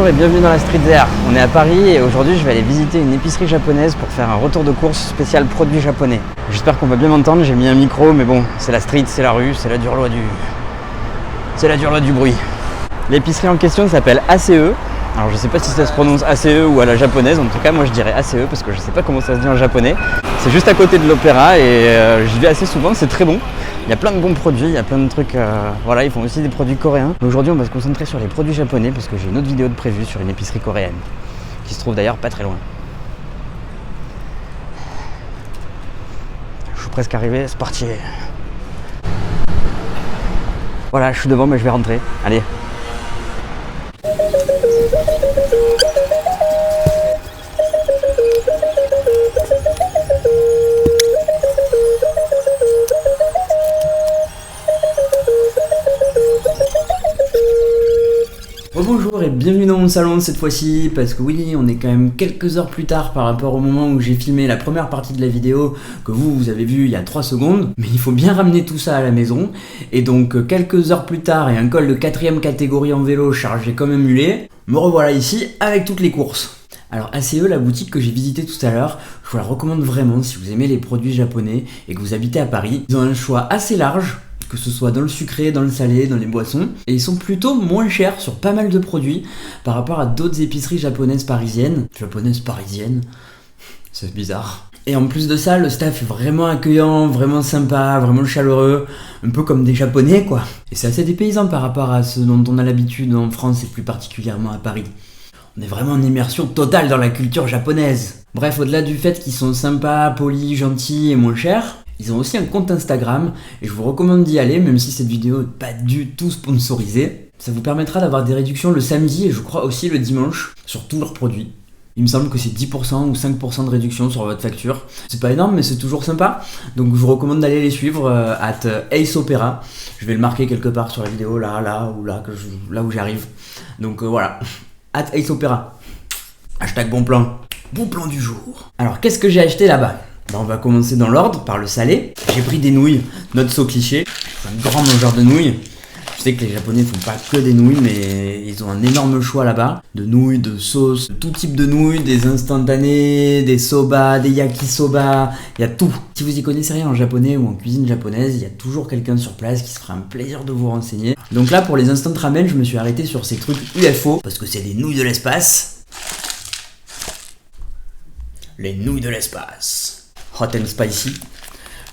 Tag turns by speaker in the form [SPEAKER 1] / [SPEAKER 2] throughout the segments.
[SPEAKER 1] Bonjour et bienvenue dans la Street There. On est à Paris et aujourd'hui je vais aller visiter une épicerie japonaise pour faire un retour de course spécial produits japonais. J'espère qu'on va bien m'entendre, j'ai mis un micro mais bon, c'est la street, c'est la rue, c'est la dure loi du bruit. L'épicerie en question s'appelle ACE. Alors je sais pas si ça se prononce ACE ou à la japonaise, en tout cas moi je dirais ACE parce que je sais pas comment ça se dit en japonais. C'est juste à côté de l'opéra et j'y vais assez souvent, c'est très bon. Il y a plein de bons produits, il y a plein de trucs, voilà, ils font aussi des produits coréens. Mais aujourd'hui on va se concentrer sur les produits japonais parce que j'ai une autre vidéo de prévue sur une épicerie coréenne qui se trouve d'ailleurs pas très loin. Je suis presque arrivé, c'est parti. Voilà, je suis devant mais je vais rentrer, allez. Bonjour et bienvenue dans mon salon cette fois-ci, parce que oui, on est quand même quelques heures plus tard par rapport au moment où j'ai filmé la première partie de la vidéo que vous avez vu il y a 3 secondes, mais il faut bien ramener tout ça à la maison, et donc quelques heures plus tard et un col de 4ème catégorie en vélo chargé comme un mulet, me revoilà ici avec toutes les courses. Alors ACE, la boutique que j'ai visitée tout à l'heure, je vous la recommande vraiment si vous aimez les produits japonais et que vous habitez à Paris. Ils ont un choix assez large, que ce soit dans le sucré, dans le salé, dans les boissons, et ils sont plutôt moins chers sur pas mal de produits par rapport à d'autres épiceries japonaises parisiennes, c'est bizarre. Et en plus de ça, le staff est vraiment accueillant, vraiment sympa, vraiment chaleureux, un peu comme des japonais quoi. Et c'est assez dépaysant par rapport à ce dont on a l'habitude en France et plus particulièrement à Paris. On est vraiment en immersion totale dans la culture japonaise. Bref, au-delà du fait qu'ils sont sympas, polis, gentils et moins chers, ils ont aussi un compte Instagram et je vous recommande d'y aller même si cette vidéo n'est pas du tout sponsorisée. Ça vous permettra d'avoir des réductions le samedi et je crois aussi le dimanche sur tous leurs produits. Il me semble que c'est 10% ou 5% de réduction sur votre facture. C'est pas énorme mais c'est toujours sympa. Donc je vous recommande d'aller les suivre @Ace Opera. Je vais le marquer quelque part sur la vidéo, là où j'arrive. Donc voilà, @Ace Opera. Hashtag bon plan. Bon plan du jour. Alors qu'est-ce que j'ai acheté là-bas ? On va commencer dans l'ordre, par le salé. J'ai pris des nouilles, notre saut cliché. Je suis un grand mangeur de nouilles. Je sais que les Japonais font pas que des nouilles, mais ils ont un énorme choix là-bas. De nouilles, de sauces, de tout type de nouilles, des instantanés, des soba, des yakisoba, il y a tout. Si vous y connaissez rien en japonais ou en cuisine japonaise, il y a toujours quelqu'un sur place qui se fera un plaisir de vous renseigner. Donc là, pour les instant ramen, je me suis arrêté sur ces trucs UFO, parce que c'est des nouilles de l'espace. Les nouilles de l'espace. Hot and spicy. Ils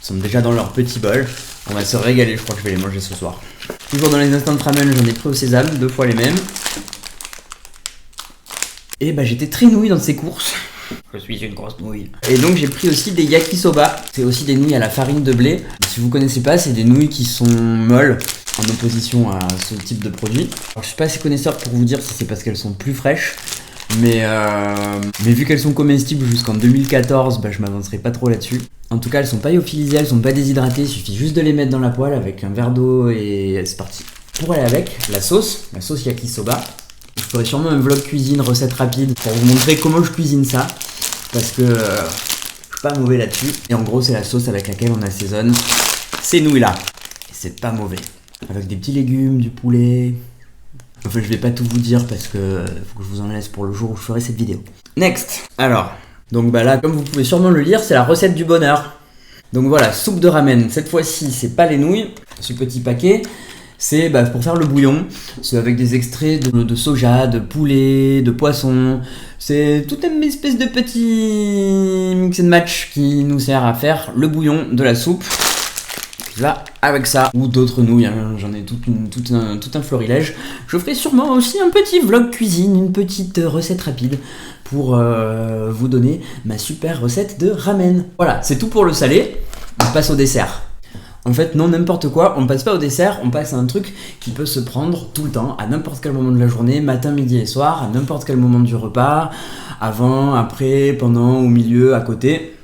[SPEAKER 1] sont déjà dans leur petit bol. On va se régaler, je crois que je vais les manger ce soir. Toujours dans les instant ramen, j'en ai pris au sésame, 2 fois les mêmes. Et bah j'étais très nouille dans ces courses. Je suis une grosse nouille. Et donc j'ai pris aussi des yakisoba. C'est aussi des nouilles à la farine de blé. Si vous connaissez pas, c'est des nouilles qui sont molles en opposition à ce type de produit. Alors je suis pas assez connaisseur pour vous dire si c'est parce qu'elles sont plus fraîches. Mais vu qu'elles sont comestibles jusqu'en 2014, bah je m'avancerai pas trop là-dessus. En tout cas, elles sont pas lyophilisées, elles sont pas déshydratées, il suffit juste de les mettre dans la poêle avec un verre d'eau et c'est parti. Pour aller avec, la sauce yakisoba. Je ferai sûrement un vlog cuisine, recette rapide, pour vous montrer comment je cuisine ça. Parce que je suis pas mauvais là-dessus. Et en gros, c'est la sauce avec laquelle on assaisonne ces nouilles-là. Et c'est pas mauvais. Avec des petits légumes, du poulet. Enfin, je vais pas tout vous dire parce que faut que je vous en laisse pour le jour où je ferai cette vidéo. Next. Alors, donc bah là, comme vous pouvez sûrement le lire, c'est la recette du bonheur. Donc voilà, soupe de ramen. Cette fois-ci, c'est pas les nouilles. Ce petit paquet, c'est pour faire le bouillon. C'est avec des extraits de soja, de poulet, de poisson. C'est toute une espèce de petit mix and match qui nous sert à faire le bouillon de la soupe. Là, avec ça, ou d'autres nouilles, hein, j'en ai tout un florilège. Je ferai sûrement aussi un petit vlog cuisine, une petite recette rapide pour vous donner ma super recette de ramen. Voilà, c'est tout pour le salé. On passe au dessert. En fait, non, n'importe quoi, on passe pas au dessert, on passe à un truc qui peut se prendre tout le temps, à n'importe quel moment de la journée, matin, midi et soir, à n'importe quel moment du repas, avant, après, pendant, au milieu, à côté.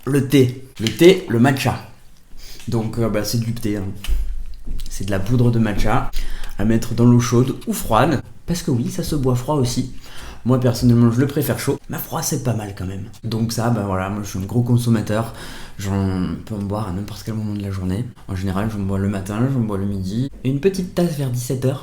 [SPEAKER 1] Le thé, le matcha. Donc c'est du thé, hein. C'est de la poudre de matcha à mettre dans l'eau chaude ou froide, parce que oui, ça se boit froid aussi. Moi personnellement je le préfère chaud, mais froid c'est pas mal quand même. Donc ça, moi je suis un gros consommateur, j'en peux en boire à n'importe quel moment de la journée. En général j'en bois le matin, j'en bois le midi, et une petite tasse vers 17h,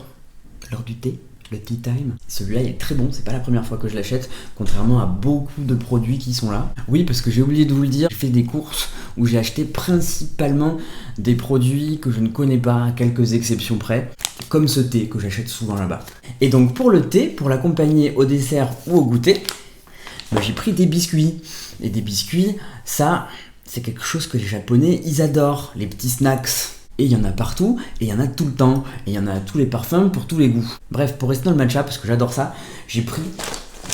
[SPEAKER 1] l'heure du thé. le Tea Time. Celui-là il est très bon, c'est pas la première fois que je l'achète, contrairement à beaucoup de produits qui sont là. Oui, parce que j'ai oublié de vous le dire, j'ai fait des courses où j'ai acheté principalement des produits que je ne connais pas, à quelques exceptions près, comme ce thé que j'achète souvent là-bas. Et donc pour le thé, pour l'accompagner au dessert ou au goûter, j'ai pris des biscuits. Et des biscuits, ça, c'est quelque chose que les Japonais, ils adorent, les petits snacks. Et il y en a partout, et il y en a tout le temps, et il y en a à tous les parfums, pour tous les goûts. Bref, pour rester dans le matcha, parce que j'adore ça, j'ai pris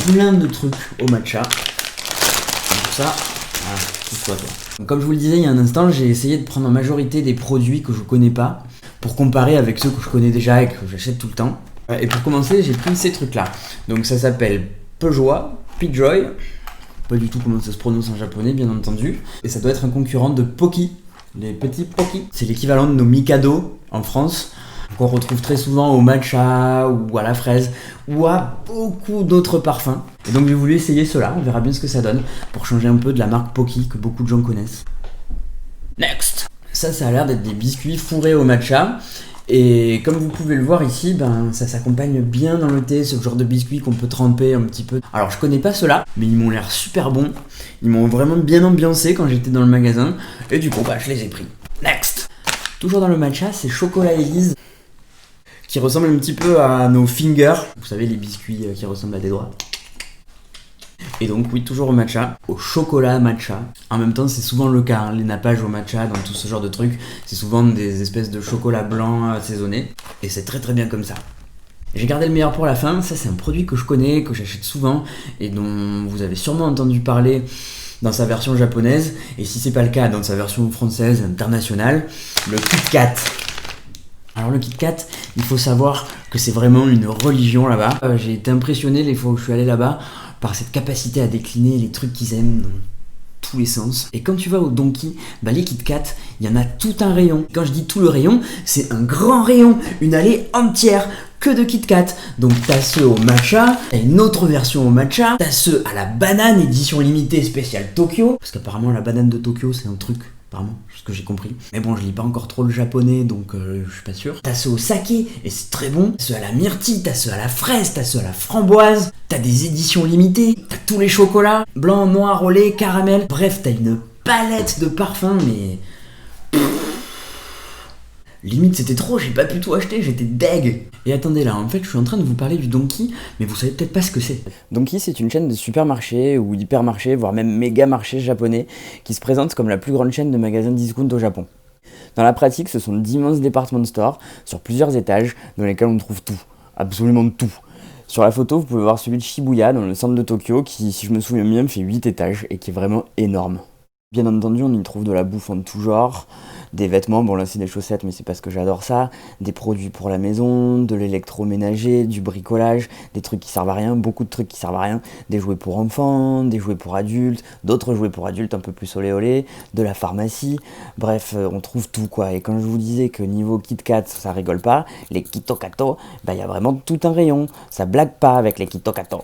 [SPEAKER 1] plein de trucs au matcha. Pour ça, voilà, pousse-toi toi. Donc, comme je vous le disais il y a un instant, j'ai essayé de prendre en majorité des produits que je connais pas, pour comparer avec ceux que je connais déjà et que j'achète tout le temps. Et pour commencer, j'ai pris ces trucs-là. Donc ça s'appelle Pejoa, Pijoy. Pas du tout comment ça se prononce en japonais, bien entendu. Et ça doit être un concurrent de Pocky. Les petits Pocky. C'est l'équivalent de nos Mikado en France, qu'on retrouve très souvent au matcha ou à la fraise ou à beaucoup d'autres parfums. Et donc j'ai voulu essayer cela, on verra bien ce que ça donne pour changer un peu de la marque Pocky que beaucoup de gens connaissent. Next. Ça a l'air d'être des biscuits fourrés au matcha. Et comme vous pouvez le voir ici, ça s'accompagne bien dans le thé, ce genre de biscuits qu'on peut tremper un petit peu. Alors je connais pas ceux-là, mais ils m'ont l'air super bons. Ils m'ont vraiment bien ambiancé quand j'étais dans le magasin. Et du coup, je les ai pris. Next. Toujours dans le matcha, c'est Chocolat Elise, qui ressemble un petit peu à nos fingers. Vous savez, les biscuits qui ressemblent à des doigts. Et donc oui, toujours au matcha, au chocolat matcha. En même temps, c'est souvent le cas, les nappages au matcha, dans tout ce genre de trucs, c'est souvent des espèces de chocolat blanc assaisonné. Et c'est très très bien comme ça. J'ai gardé le meilleur pour la fin, ça c'est un produit que je connais, que j'achète souvent, et dont vous avez sûrement entendu parler dans sa version japonaise, et si c'est pas le cas, dans sa version française, internationale, le Kit Kat. Alors le Kit Kat, il faut savoir que c'est vraiment une religion là-bas. J'ai été impressionné les fois où je suis allé là-bas, par cette capacité à décliner les trucs qu'ils aiment dans tous les sens. Et quand tu vas au Donkey, les Kit Kat, il y en a tout un rayon. Quand je dis tout le rayon, c'est un grand rayon, une allée entière que de Kit Kat. Donc t'as ceux au matcha, t'as une autre version au matcha, t'as ceux à la banane édition limitée spéciale Tokyo, parce qu'apparemment la banane de Tokyo c'est un truc, apparemment, ce que j'ai compris. Mais bon, je lis pas encore trop le japonais, donc je suis pas sûr. T'as ceux au saké, et c'est très bon. T'as ceux à la myrtille, t'as ceux à la fraise, t'as ceux à la framboise. T'as des éditions limitées, t'as tous les chocolats, blanc, noir, au lait, caramel. Bref, t'as une palette de parfums, mais... Limite c'était trop, j'ai pas pu tout acheter, j'étais deg. Et attendez là, en fait je suis en train de vous parler du Donkey, mais vous savez peut-être pas ce que c'est. Donkey c'est une chaîne de supermarchés ou d'hypermarchés, voire même méga marchés japonais, qui se présente comme la plus grande chaîne de magasins discount au Japon. Dans la pratique, ce sont d'immenses department stores sur plusieurs étages dans lesquels on trouve tout, absolument tout. Sur la photo, vous pouvez voir celui de Shibuya dans le centre de Tokyo qui, si je me souviens bien, fait 8 étages et qui est vraiment énorme. Bien entendu, on y trouve de la bouffe en tout genre, des vêtements, bon là c'est des chaussettes mais c'est parce que j'adore ça, des produits pour la maison, de l'électroménager, du bricolage, des trucs qui servent à rien, beaucoup de trucs qui servent à rien, des jouets pour enfants, des jouets pour adultes, d'autres jouets pour adultes un peu plus olé olé, de la pharmacie, bref, on trouve tout quoi. Et quand je vous disais que niveau Kit Kat ça rigole pas, les Kitokato, y a vraiment tout un rayon, ça blague pas avec les Kitokato.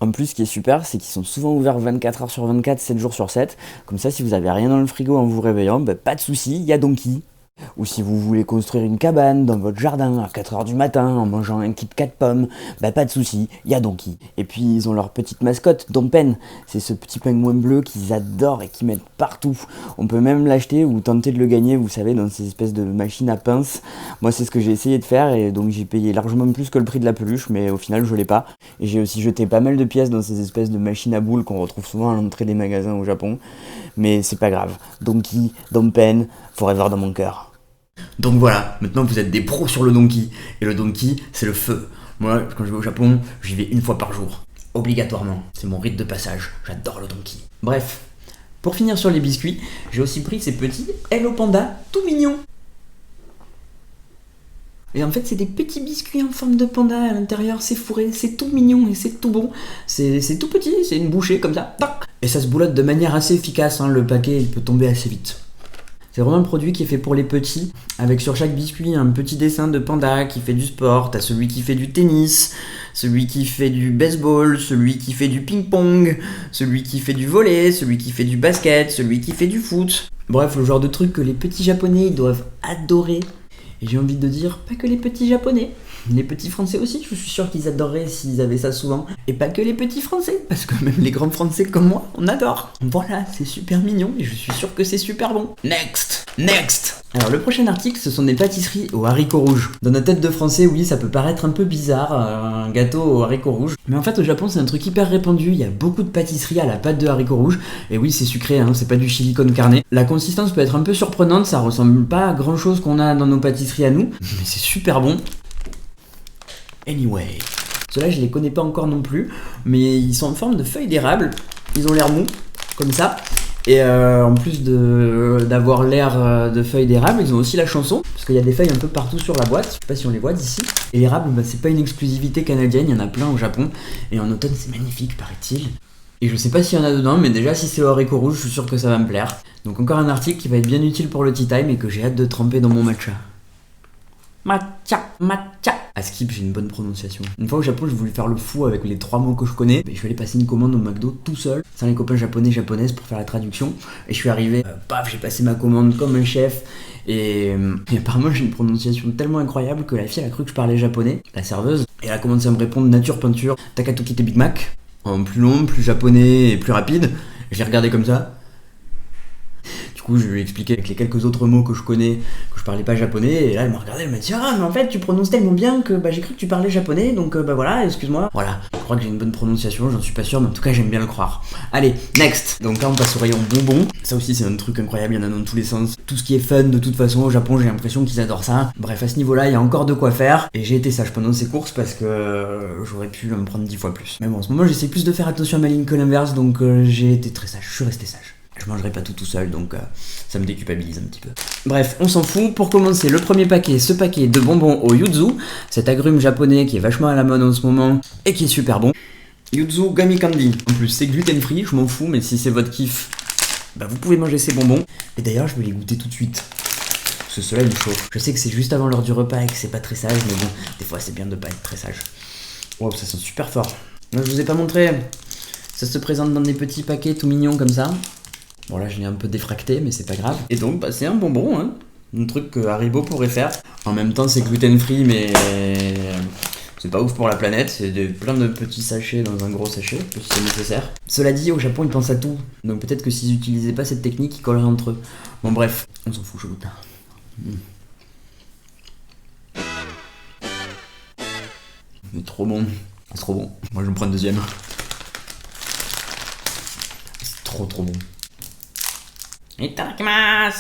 [SPEAKER 1] En plus, ce qui est super, c'est qu'ils sont souvent ouverts 24h sur 24, 7 jours sur 7. Comme ça, si vous avez rien dans le frigo en vous réveillant, pas de souci, il y a Donkey. Ou si vous voulez construire une cabane dans votre jardin à 4h du matin en mangeant un Kit Kat pomme, pas de souci, il y a Donkey. Et puis ils ont leur petite mascotte, Dompen. C'est ce petit pingouin bleu qu'ils adorent et qu'ils mettent partout. On peut même l'acheter ou tenter de le gagner, vous savez, dans ces espèces de machines à pince. Moi c'est ce que j'ai essayé de faire et donc j'ai payé largement plus que le prix de la peluche, mais au final je l'ai pas. Et j'ai aussi jeté pas mal de pièces dans ces espèces de machines à boules qu'on retrouve souvent à l'entrée des magasins au Japon. Mais c'est pas grave. Donkey, Dompen, forever dans mon cœur. Donc voilà, maintenant vous êtes des pros sur le Donkey. Et le Donkey, c'est le feu. Moi, quand je vais au Japon, j'y vais une fois par jour. Obligatoirement. C'est mon rite de passage. J'adore le Donkey. Bref, pour finir sur les biscuits, j'ai aussi pris ces petits Hello Panda tout mignons. Et en fait, c'est des petits biscuits en forme de panda à l'intérieur, c'est fourré, c'est tout mignon et c'est tout bon. C'est tout petit, c'est une bouchée comme ça. Et ça se boulotte de manière assez efficace, le paquet il peut tomber assez vite. C'est vraiment un produit qui est fait pour les petits, avec sur chaque biscuit un petit dessin de panda qui fait du sport. T'as celui qui fait du tennis, celui qui fait du baseball, celui qui fait du ping-pong, celui qui fait du volley, celui qui fait du basket, celui qui fait du foot. Bref, le genre de truc que les petits japonais doivent adorer. Et j'ai envie de dire, pas que les petits japonais. Les petits Français aussi, je suis sûr qu'ils adoreraient s'ils avaient ça souvent. Et pas que les petits Français, parce que même les grands Français comme moi, on adore. Voilà, c'est super mignon et je suis sûr que c'est super bon. Next. Alors le prochain article, ce sont des pâtisseries aux haricots rouges. Dans notre tête de français, oui, ça peut paraître un peu bizarre, un gâteau aux haricots rouges. Mais en fait, au Japon, c'est un truc hyper répandu. Il y a beaucoup de pâtisseries à la pâte de haricots rouges. Et oui, c'est sucré, hein, c'est pas du chili con carne. La consistance peut être un peu surprenante, ça ressemble pas à grand chose qu'on a dans nos pâtisseries à nous. Mais c'est super bon. Anyway. Ceux-là, je les connais pas encore non plus. Mais ils sont en forme de feuilles d'érable. Ils ont l'air mous, comme ça. Et en plus d'avoir l'air de feuilles d'érable, ils ont aussi la chanson, parce qu'il y a des feuilles un peu partout sur la boîte, je sais pas si on les voit d'ici. Et l'érable, bah, c'est pas une exclusivité canadienne, il y en a plein au Japon, et en automne c'est magnifique paraît-il. Et je sais pas s'il y en a dedans, mais déjà si c'est au haricot rouge, je suis sûr que ça va me plaire. Donc encore un article qui va être bien utile pour le tea time et que j'ai hâte de tremper dans mon matcha. Matcha. À Skip, j'ai une bonne prononciation. Une fois au Japon, j'ai voulu faire le fou avec les 3 mots que je connais. Mais je suis allé passer une commande au McDo tout seul, sans les copains japonaises pour faire la traduction. Et je suis arrivé, paf, j'ai passé ma commande comme un chef. Et apparemment, j'ai une prononciation tellement incroyable que la fille, elle a cru que je parlais japonais, la serveuse. Et elle a commencé à me répondre nature peinture, Takatoki te Big Mac. En plus long, plus japonais et plus rapide. Je l'ai regardé comme ça. Du coup, je lui ai expliqué avec les quelques autres mots que je connais que je parlais pas japonais. Et là, elle m'a regardé, elle m'a dit ah, mais en fait, tu prononces tellement bien que j'ai cru que tu parlais japonais. Donc, voilà, excuse-moi. Voilà, je crois que j'ai une bonne prononciation, j'en suis pas sûr, mais en tout cas, j'aime bien le croire. Allez, next. Donc là, on passe au rayon bonbons. Ça aussi, c'est un truc incroyable, il y en a dans tous les sens. Tout ce qui est fun, de toute façon, au Japon, j'ai l'impression qu'ils adorent ça. Bref, à ce niveau-là, il y a encore de quoi faire. Et j'ai été sage pendant ces courses parce que j'aurais pu me prendre 10 fois plus. Mais bon, en ce moment, j'essaie plus de faire attention à ma ligne que l'inverse, donc j'ai été très sage, je suis resté sage. Je mangerai pas tout seul, donc ça me déculpabilise un petit peu. Bref, on s'en fout. Pour commencer, le premier paquet, ce paquet de bonbons au yuzu, cet agrume japonais qui est vachement à la mode en ce moment et qui est super bon. Yuzu Gummy Candy. En plus, c'est gluten free, je m'en fous, mais si c'est votre kiff, vous pouvez manger ces bonbons. Et d'ailleurs, je vais les goûter tout de suite. Parce que ceux-là, ils me chauffent. Je sais que c'est juste avant l'heure du repas et que c'est pas très sage, mais bon, des fois, c'est bien de pas être très sage. Wow, ça sent super fort. Là, je vous ai pas montré. Ça se présente dans des petits paquets tout mignons comme ça. Bon là je l'ai un peu défracté mais c'est pas grave. Et donc c'est un bonbon hein. Un truc que Haribo pourrait faire. En même temps c'est gluten free mais c'est pas ouf pour la planète. C'est plein de petits sachets dans un gros sachet si c'est nécessaire. Cela dit au Japon ils pensent à tout. Donc peut-être que s'ils utilisaient pas cette technique ils colleraient entre eux. Bon bref, on s'en fout, je goûte. C'est trop bon. C'est trop bon. Moi je vais me prendre un deuxième. C'est trop bon. Itadakimasu.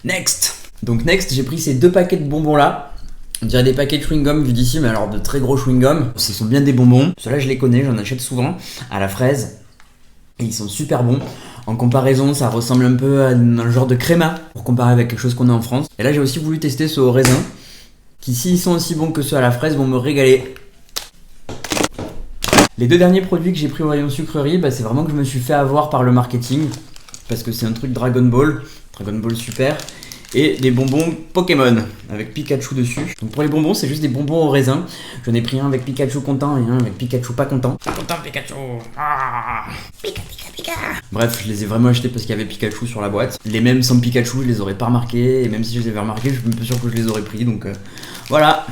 [SPEAKER 1] Next. Donc next, j'ai pris ces 2 paquets de bonbons là. On dirait des paquets de chewing-gum vu d'ici, mais alors de très gros chewing-gum. Ce sont bien des bonbons. Ceux-là, je les connais, j'en achète souvent à la fraise. Et ils sont super bons. En comparaison, ça ressemble un peu à un genre de créma pour comparer avec quelque chose qu'on a en France. Et là, j'ai aussi voulu tester ceux au raisin, qui s'ils sont aussi bons que ceux à la fraise, vont me régaler. Les 2 derniers produits que j'ai pris au rayon sucrerie, c'est vraiment que je me suis fait avoir par le marketing. Parce que c'est un truc Dragon Ball Super. Et des bonbons Pokémon avec Pikachu dessus. Donc pour les bonbons, c'est juste des bonbons au raisin. J'en ai pris un avec Pikachu content et un avec Pikachu pas content. Pas content Pikachu. Pika. Bref, je les ai vraiment achetés parce qu'il y avait Pikachu sur la boîte. Les mêmes sans Pikachu, je les aurais pas remarqués. Et même si je les avais remarqués, je suis même pas sûr que je les aurais pris. Donc voilà.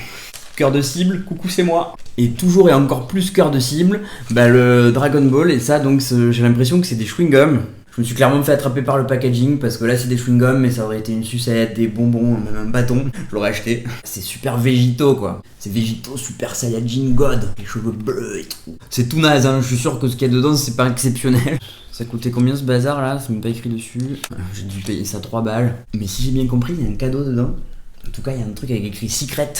[SPEAKER 1] Cœur de cible, coucou c'est moi. Et toujours et encore plus cœur de cible, le Dragon Ball. Et ça donc j'ai l'impression que c'est des chewing-gums. Je me suis clairement fait attraper par le packaging parce que là c'est des chewing-gums mais ça aurait été une sucette, des bonbons, même un bâton, je l'aurais acheté. C'est super végétaux quoi. C'est végétaux super Saiyajin God, les cheveux bleus et tout. C'est tout naze hein, je suis sûr que ce qu'il y a dedans c'est pas exceptionnel. Ça coûtait combien ce bazar là? C'est même pas écrit dessus. J'ai dû payer ça 3 balles. Mais si j'ai bien compris, il y a un cadeau dedans. En tout cas il y a un truc avec écrit Secret.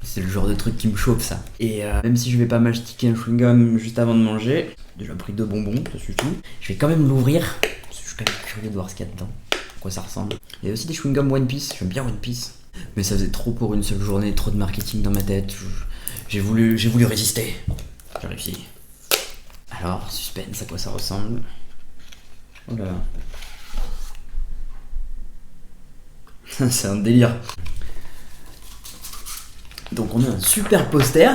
[SPEAKER 1] C'est le genre de truc qui me chauffe ça. Et même si je vais pas mastiquer un chewing-gum juste avant de manger, j'ai déjà pris 2 bonbons, ça suffit. Je vais quand même l'ouvrir, parce que je suis quand même curieux de voir ce qu'il y a dedans, à quoi ça ressemble. Il y a aussi des chewing-gums One Piece, j'aime bien One Piece. Mais ça faisait trop pour une seule journée, trop de marketing dans ma tête. J'ai voulu résister. J'ai réussi. Alors, suspense, à quoi ça ressemble? Oh là là. C'est un délire. Donc on a un super poster.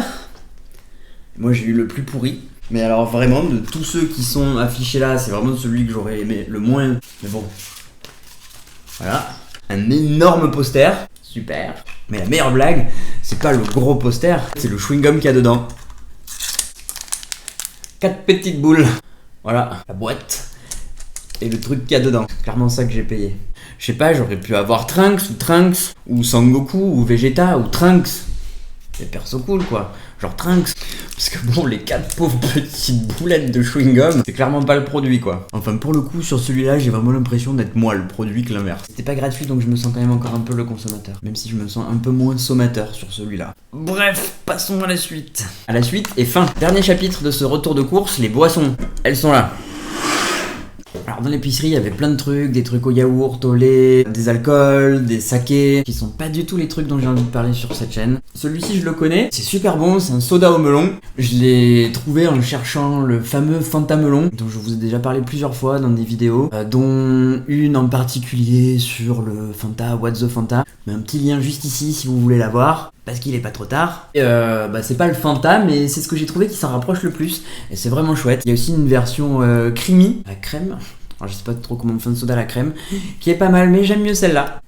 [SPEAKER 1] Moi j'ai eu le plus pourri. Mais alors vraiment de tous ceux qui sont affichés là, c'est vraiment celui que j'aurais aimé le moins. Mais bon. Voilà. Un énorme poster. super. Mais la meilleure blague, c'est pas le gros poster, c'est le chewing-gum qu'il y a dedans. 4 petites boules. Voilà, la boîte. Et le truc qu'il y a dedans. C'est clairement ça que j'ai payé. Je sais pas, j'aurais pu avoir Trunks, ou Sangoku, ou Vegeta, ou Trunks. Des persos cool quoi, genre Trunks. Parce que bon, les 4 pauvres petites boulettes de chewing-gum, c'est clairement pas le produit quoi. Enfin pour le coup, sur celui-là, j'ai vraiment l'impression d'être moi le produit que l'inverse. C'était pas gratuit donc je me sens quand même encore un peu le consommateur. Même si je me sens un peu moins sommateur sur celui-là. Bref, passons à la suite. À la suite et fin. Dernier chapitre de ce retour de course, les boissons. Elles sont là. Alors dans l'épicerie, il y avait plein de trucs, des trucs au yaourt, au lait, des alcools, des sakés, qui sont pas du tout les trucs dont j'ai envie de parler sur cette chaîne. Celui-ci, je le connais, c'est super bon, c'est un soda au melon. Je l'ai trouvé en cherchant le fameux Fanta melon, dont je vous ai déjà parlé plusieurs fois dans des vidéos, dont une en particulier sur le Fanta, What the Fanta. Mais un petit lien juste ici si vous voulez la voir. Parce qu'il est pas trop tard. C'est pas le Fanta, mais c'est ce que j'ai trouvé qui s'en rapproche le plus. Et c'est vraiment chouette. Il y a aussi une version creamy, la crème. Alors je sais pas trop comment on fait un soda à la crème, qui est pas mal, mais j'aime mieux celle-là.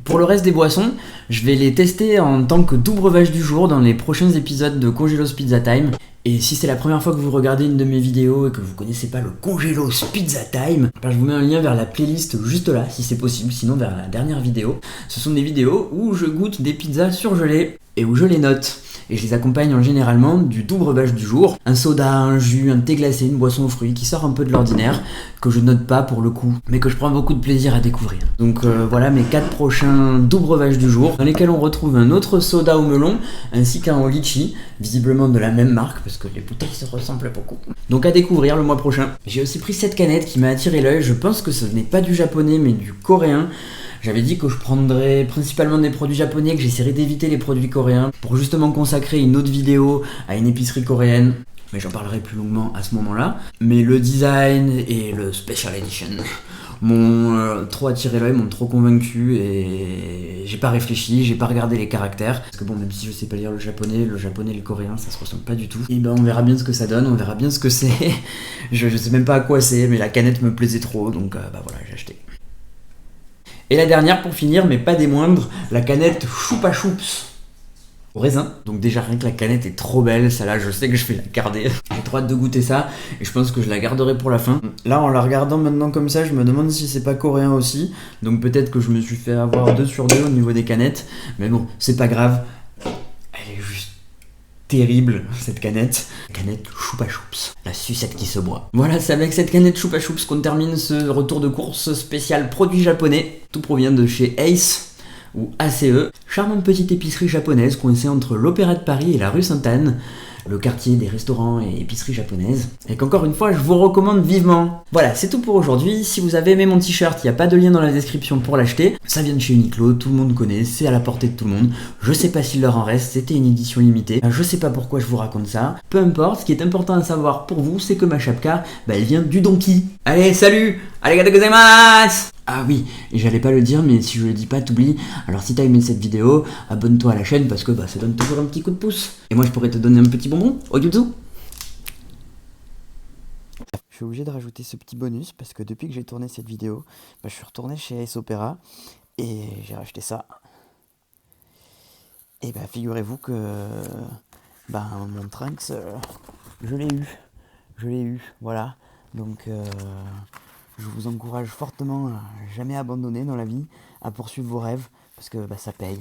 [SPEAKER 1] Pour le reste des boissons, je vais les tester en tant que doux breuvage du jour dans les prochains épisodes de Congelos Pizza Time. Et si c'est la première fois que vous regardez une de mes vidéos et que vous connaissez pas le Congelos Pizza Time, je vous mets un lien vers la playlist juste là, si c'est possible, sinon vers la dernière vidéo. Ce sont des vidéos où je goûte des pizzas surgelées et où je les note. Et je les accompagne en généralement du doux breuvage du jour, un soda, un jus, un thé glacé, une boisson aux fruits qui sort un peu de l'ordinaire, que je note pas pour le coup, mais que je prends beaucoup de plaisir à découvrir. Donc voilà mes 4 prochains doux breuvages du jour, dans lesquels on retrouve un autre soda au melon, ainsi qu'un au litchi, visiblement de la même marque, parce que les bouteilles se ressemblent beaucoup. Donc à découvrir le mois prochain. J'ai aussi pris cette canette qui m'a attiré l'œil, je pense que ce n'est pas du japonais mais du coréen. J'avais dit que je prendrais principalement des produits japonais, que j'essaierais d'éviter les produits coréens pour justement consacrer une autre vidéo à une épicerie coréenne. Mais j'en parlerai plus longuement à ce moment-là. Mais le design et le Special Edition m'ont trop attiré l'œil, m'ont trop convaincu et j'ai pas réfléchi, j'ai pas regardé les caractères. Parce que bon, même si je sais pas lire le japonais et le coréen, ça se ressemble pas du tout. Et ben on verra bien ce que ça donne, on verra bien ce que c'est. je sais même pas à quoi c'est, mais la canette me plaisait trop, donc voilà, j'ai acheté. Et la dernière pour finir, mais pas des moindres, la canette Choupa Choups au raisin. Donc déjà rien que la canette est trop belle, celle-là je sais que je vais la garder. J'ai trop hâte de goûter ça et je pense que je la garderai pour la fin. Là en la regardant maintenant comme ça, je me demande si c'est pas coréen aussi. Donc peut-être que je me suis fait avoir 2 sur 2 au niveau des canettes. Mais bon, c'est pas grave. Elle est juste terrible cette canette. Canette Choupa Choups, la sucette qui se boit. Voilà, c'est avec cette canette Choupa Choups qu'on termine ce retour de course spécial produit japonais. Tout provient de chez Ace ou ACE, charmante petite épicerie japonaise coincée entre l'Opéra de Paris et la rue Sainte-Anne, le quartier des restaurants et épiceries japonaises, et qu'encore une fois je vous recommande vivement. Voilà, c'est tout pour aujourd'hui. Si vous avez aimé mon t-shirt, il n'y a pas de lien dans la description pour l'acheter. Ça vient de chez Uniqlo, tout le monde connaît, c'est à la portée de tout le monde. Je sais pas s'il leur en reste, c'était une édition limitée. Je sais pas pourquoi je vous raconte ça. Peu importe, ce qui est important à savoir pour vous, c'est que ma chapka, elle vient du Donkey. Allez, salut! Arigato gozaimasu! Ah oui, et j'allais pas le dire, mais si je le dis pas, t'oublies. Alors si t'as aimé cette vidéo, abonne-toi à la chaîne parce que ça donne toujours un petit coup de pouce. Et moi je pourrais te donner un petit bonbon au yuzu. Je suis obligé de rajouter ce petit bonus parce que depuis que j'ai tourné cette vidéo, je suis retourné chez Ace Opera et j'ai racheté ça. Et figurez-vous que mon Trunks, je l'ai eu, voilà. Donc je vous encourage fortement à jamais abandonner dans la vie, à poursuivre vos rêves, parce que ça paye.